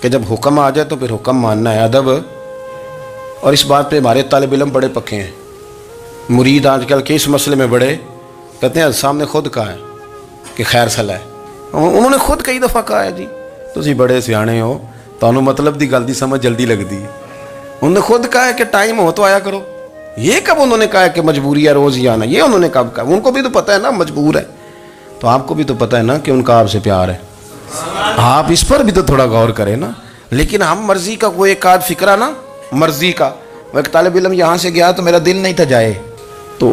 کہ جب حکم آ جائے تو پھر حکم ماننا ہے، ادب. اور اس بات پہ ہمارے طالب علم بڑے پکے ہیں. مرید آج کل کے اس مسئلے میں بڑے کہتے ہیں صاحب نے خود کہا ہے کہ خیر صلاح ہے. انہوں نے خود کئی دفعہ کہا ہے جی تسی بڑے سیانے ہو، تانوں مطلب دی گل دی سمجھ جلدی لگتی ہے. انہوں نے خود کہا ہے کہ ٹائم ہو تو آیا کرو. یہ کب انہوں نے کہا ہے کہ مجبوری ہے روز ہی آنا؟ یہ انہوں نے کب کہا؟ ان کو بھی تو پتہ ہے نا مجبور ہے. تو آپ کو بھی تو پتہ ہے نا کہ ان کا آپ سے پیار ہے. آپ اس پر بھی تو تھوڑا غور کریں نا. لیکن ہم مرضی کا وہ ایک آدھ فکرہ نا، مرضی کا. وہ ایک طالب علم یہاں سے گیا تو میرا دل نہیں تھا جائے، تو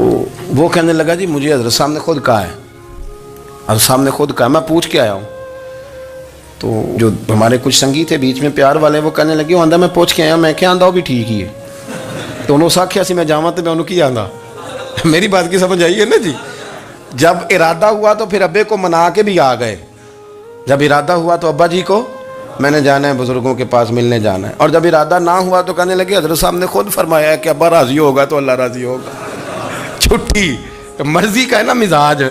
وہ کہنے لگا جی مجھے حضرت صاحب نے خود کہا ہے، حضرت صاحب نے خود کہا. میں پوچھ کے آیا ہوں. تو جو ہمارے کچھ سنگی تھے بیچ میں پیار والے، وہ کہنے لگے آندہ میں پوچھ کے آیا. میں کیا آندہ وہ بھی ٹھیک ہی ہے. تو انہوں ساکھیا سی میں جاواں تو میں انہوں کی آندہ. میری بات کی سمجھ آئی ہے نا جی. جب ارادہ ہوا تو پھر ابے کو منا کے بھی آ گئے. جب ارادہ ہوا تو ابا جی کو میں نے جانا ہے، بزرگوں کے پاس ملنے جانا ہے. اور جب ارادہ نہ ہوا تو کہنے لگے حضرت صاحب نے خود فرمایا ہے کہ ابا راضی ہوگا تو اللہ راضی ہوگا. چھٹی مرضی کا ہے نا مزاج،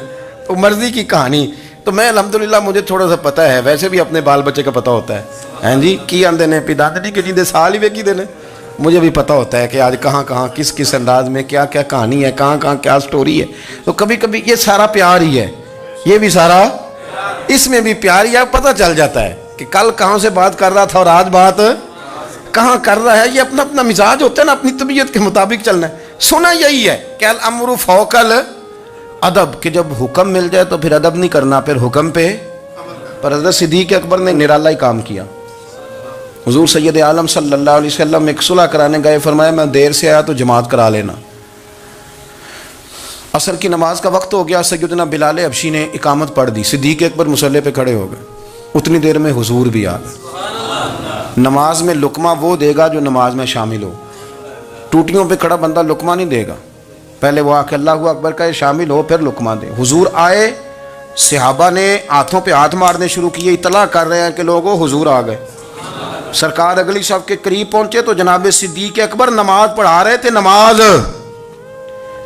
تو مرضی کی کہانی. تو میں الحمدللہ مجھے تھوڑا سا پتہ ہے، ویسے بھی اپنے بال بچے کا پتہ ہوتا ہے. ہاں جی کی آندے نے پیداندی کے جیندے سال ہی ویکھی دے نے. مجھے بھی پتہ ہوتا ہے کہ آج کہاں کہاں کس کس انداز میں کیا کیا کہانی ہے، کہاں کہاں کیا سٹوری ہے. تو کبھی کبھی یہ سارا پیار ہی ہے، یہ بھی سارا اس میں بھی پیار ہی ہے. پتہ چل جاتا ہے کہ کل کہاں سے بات کر رہا تھا اور آج بات کہاں کر رہا ہے. یہ اپنا اپنا مزاج ہوتا ہے نا، اپنی طبیعت کے مطابق چلنا ہے. سنا یہی ہے کہ الامر فوق الادب، کہ جب حکم مل جائے تو پھر ادب نہیں کرنا، پھر حکم پہ. پر حضرت صدیق اکبر نے نرالا ہی کام کیا. حضور سید عالم صلی اللہ علیہ وسلم ایک صلح کرانے گئے، فرمایا میں دیر سے آیا تو جماعت کرا لینا. عصر کی نماز کا وقت ہو گیا، سیدنا بلال حبشی نے اقامت پڑھ دی. صدیق اکبر مصلی پہ کھڑے ہو گئے. اتنی دیر میں حضور بھی آ گئے. نماز میں لقمہ وہ دے گا جو نماز میں شامل ہو. ٹوٹیوں پہ کھڑا بندہ لقمہ نہیں دے گا، پہلے وہ آ کے اللہ اکبر کا شامل ہو پھر لقمہ دے. حضور آئے، صحابہ نے ہاتھوں پہ ہاتھ مارنے شروع کیے، اطلاع کر رہے ہیں کہ لوگوں حضور آ گئے. سرکار اگلی صف کے قریب پہنچے تو جناب صدیق اکبر نماز پڑھا رہے تھے. نماز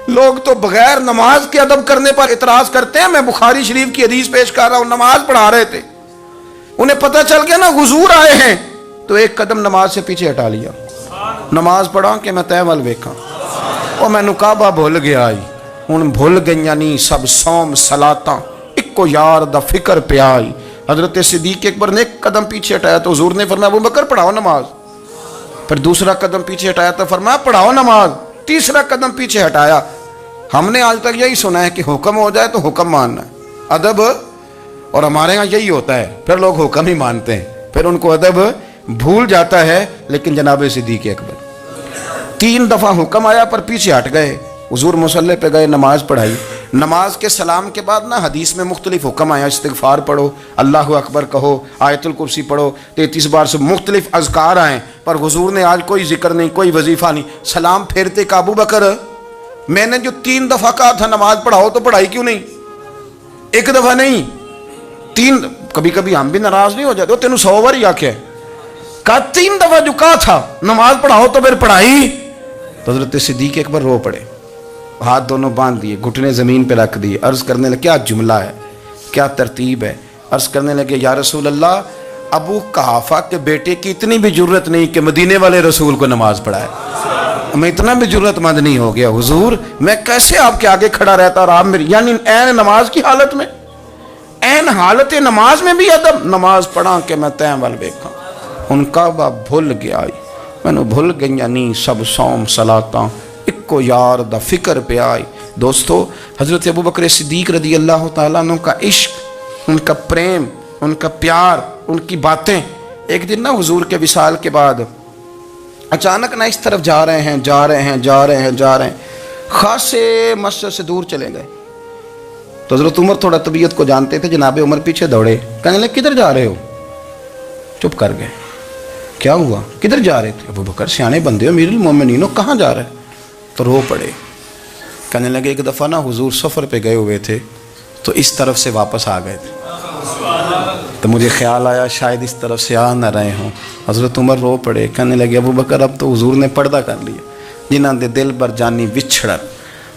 لوگ تو بغیر نماز کے ادب کرنے پر اعتراض کرتے ہیں. میں بخاری شریف کی حدیث پیش کر رہا ہوں، نماز پڑھا رہے تھے. انہیں پتہ چل گیا نا حضور آئے ہیں، تو ایک قدم نماز سے پیچھے ہٹا لیا. نماز پڑھا کہ میں تے ول ویکھاں، او مینوں کعبہ بھول گیا آئی. ہن بھول گئیاں نہیں سب صوم صلاتاں، اکو یار دا فکر پیا آئی. حضرت صدیق اکبر نے ایک قدم پیچھے ہٹایا تو حضور نے فرمایا ابو بکر پڑھاؤ نماز. پھر دوسرا قدم پیچھے ہٹایا تو فرمایا پڑھاؤ نماز. تیسرا قدم پیچھے ہٹایا. ہم نے آج تک یہی سنا ہے کہ حکم ہو جائے تو حکم ماننا ہے، ادب. اور ہمارے ہاں یہی ہوتا ہے، پھر لوگ حکم ہی مانتے ہیں، پھر ان کو ادب بھول جاتا ہے. لیکن جناب صدیق اکبر 3 دفعہ حکم آیا پر پیچھے ہٹ گئے. حضور مصلی پہ گئے، نماز پڑھائی. نماز کے سلام کے بعد نا حدیث میں مختلف حکم آیا، استغفار پڑھو، اللہ اکبر کہو، آیت الکرسی پڑھو، 33 بار سے مختلف اذکار آئیں. پر حضور نے آج کوئی ذکر نہیں، کوئی وظیفہ نہیں. سلام پھیرتے کہ ابو بکر میں نے جو 3 دفعہ کہا تھا نماز پڑھاؤ تو پڑھائی کیوں نہیں؟ ایک دفعہ نہیں 3. کبھی کبھی ہم بھی ناراض نہیں ہو جاتے، تینوں 100 بار ہی آکھیا ہے، کہا 3 دفعہ جو کہا تھا نماز پڑھاؤ تو پھر پڑھائی. تو حضرت صدیق اکبر رو پڑے، ہاتھ دونوں باندھ دیے، گھٹنے زمین پہ رکھ دیے. عرض کرنے لگے کیا جملہ ہے، کیا ترتیب ہے. عرض کرنے لگے یا رسول اللہ، ابو قحافہ کے بیٹے کی اتنی بھی جرت نہیں کہ مدینے والے رسول کو نماز پڑھائے. میں اتنا بھی جرت مند نہیں ہو گیا حضور، میں کیسے آپ کے آگے کھڑا رہتا اور آپ میری، یعنی عین نماز کی حالت میں، عین حالت نماز میں بھی ادب. نماز پڑھا کہ میں تیں ول ویکھاں. ان کعبہ بھول گیا میں نے بھول گئی نہیں سب صوم صلاتاں، اکو یار دا فکر پہ آئی. دوستو حضرت ابو بکر صدیق رضی اللہ تعالیٰ عنہ کا عشق، ان کا پریم، ان کا پیار، ان کی باتیں. ایک دن نا حضور کے وصال کے بعد اچانک نہ اس طرف جا رہے ہیں، خاصے مسجد سے دور چلے گئے. تو حضرت عمر تھوڑا طبیعت کو جانتے تھے، جناب عمر پیچھے دوڑے، کہنے لگے کدھر جا رہے ہو؟ چپ کر گئے. کیا ہوا، کدھر جا رہے تھے؟ ابو بکر سیانے بندے ہو، امیر المومنین ہو، کہاں جا رہے؟ تو رو پڑے. کہنے لگے ایک دفعہ نا حضور سفر پہ گئے ہوئے تھے تو اس طرف سے واپس آ گئے تھے، تو مجھے خیال آیا شاید اس طرف سے آ نہ رہے ہوں. حضرت عمر رو پڑے. کہنے لگے ابو بکر اب تو حضور نے پردہ کر لیا، جنہاں دے دل بر جانی وچھڑن،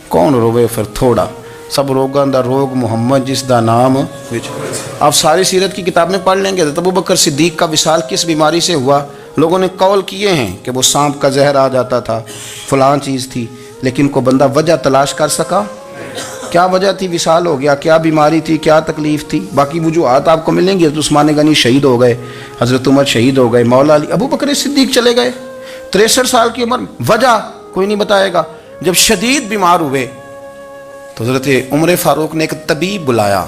کون روے پھر تھوڑا. سب روگاں دا روگ محمد جس دا نام. آپ ساری سیرت کی کتاب میں پڑھ لیں گے ابو بکر صدیق کا وصال کس بیماری سے ہوا. لوگوں نے قول کیے ہیں کہ وہ سانپ کا زہر آ جاتا تھا، فلاں چیز تھی، لیکن کوئی بندہ وجہ تلاش کر سکا؟ کیا وجہ تھی وصال ہو گیا؟ کیا بیماری تھی؟ کیا تکلیف تھی؟ باقی وجوہات آپ کو ملیں گی. حضرت عثمان غنی شہید ہو گئے، حضرت عمر شہید ہو گئے، مولا علی، ابو بکر صدیق چلے گئے 63 سال کی عمر. وجہ کوئی نہیں بتائے گا. جب شدید بیمار ہوئے تو حضرت عمر فاروق نے ایک طبیب بلایا،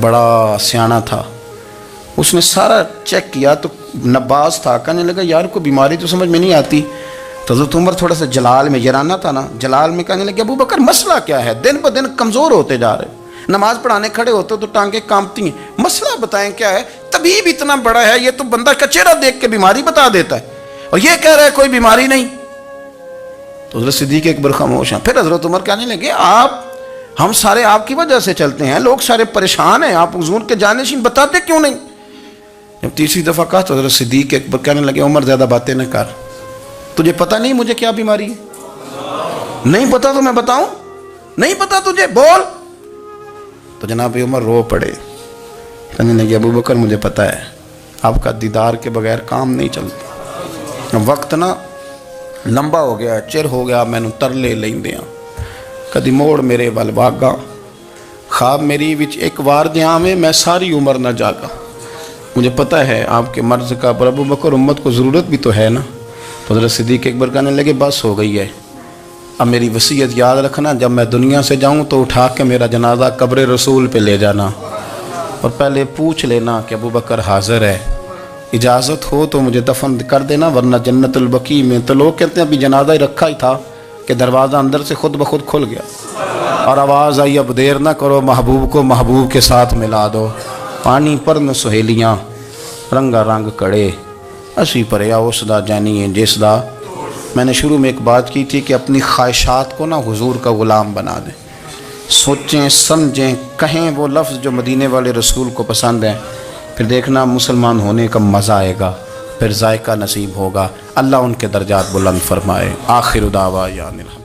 بڑا سیانا تھا. اس نے سارا چیک کیا تو نباز تھا. کہنے لگا یار کوئی بیماری تو سمجھ میں نہیں آتی. تو حضرت عمر تھوڑا سا جلال میں، یرانہ تھا نا، جلال میں کہنے لگے ابو بکر مسئلہ کیا ہے؟ دن بہ دن کمزور ہوتے جا رہے، نماز پڑھانے کھڑے ہوتے تو ٹانگیں کانپتی ہیں، مسئلہ بتائیں کیا ہے؟ طبیب اتنا بڑا ہے، یہ تو بندہ کا چہرہ دیکھ کے بیماری بتا دیتا ہے، اور یہ کہہ رہا ہے کوئی بیماری نہیں. تو حضرت صدیق اکبر خاموش ہیں. پھر حضرت عمر کہنے لگے ہم سارے آپ کی وجہ سے چلتے ہیں، لوگ سارے پریشان ہیں، آپ حضور کے جانشین بتاتے کیوں نہیں؟ جب تیسری دفعہ کہا تو حضرت صدیق اکبر کہنے لگے عمر زیادہ باتیں نہ کر، تجھے پتہ نہیں مجھے کیا بیماری ہے؟ نہیں پتہ تو میں بتاؤں؟ نہیں پتہ تجھے، بول. تو جناب عمر رو پڑے. کہنے لگے ابو بکر مجھے پتہ ہے، آپ کا دیدار کے بغیر کام نہیں چلتا. وقت نا لمبا ہو گیا، چر ہو گیا، میں ترلے لیندیاں کدی موڑ میرے ول واگا، خواب میری وچ ایک وار دیاں میں میں ساری عمر نہ جاگا. مجھے پتہ ہے آپ کے مرض کا، پر ابو بکر امت کو ضرورت بھی تو ہے نا. تو حضرت صدیق اکبر کہنے لگے بس ہو گئی ہے، اب میری وصیت یاد رکھنا، جب میں دنیا سے جاؤں تو اٹھا کے میرا جنازہ قبر رسول پہ لے جانا، اور پہلے پوچھ لینا کہ ابو بکر حاضر ہے، اجازت ہو تو مجھے دفن کر دینا، ورنہ جنت البقیع میں. تو لوگ کہتے ہیں ابھی جنازہ ہی رکھا ہی تھا کہ دروازہ اندر سے خود بخود کھل گیا، اور آواز آئی اب دیر نہ کرو، محبوب کو محبوب کے ساتھ ملا دو. پانی پر نہ سہیلیاں رنگا رنگ کڑے، اسی پریا اس دا جانی جس دا. میں نے شروع میں ایک بات کی تھی کہ اپنی خواہشات کو نا حضور کا غلام بنا دیں، سوچیں سمجھیں کہیں وہ لفظ جو مدینے والے رسول کو پسند ہیں، پھر دیکھنا مسلمان ہونے کا مزہ آئے گا، پھر ذائقہ نصیب ہوگا. اللہ ان کے درجات بلند فرمائے. آخر دعوانا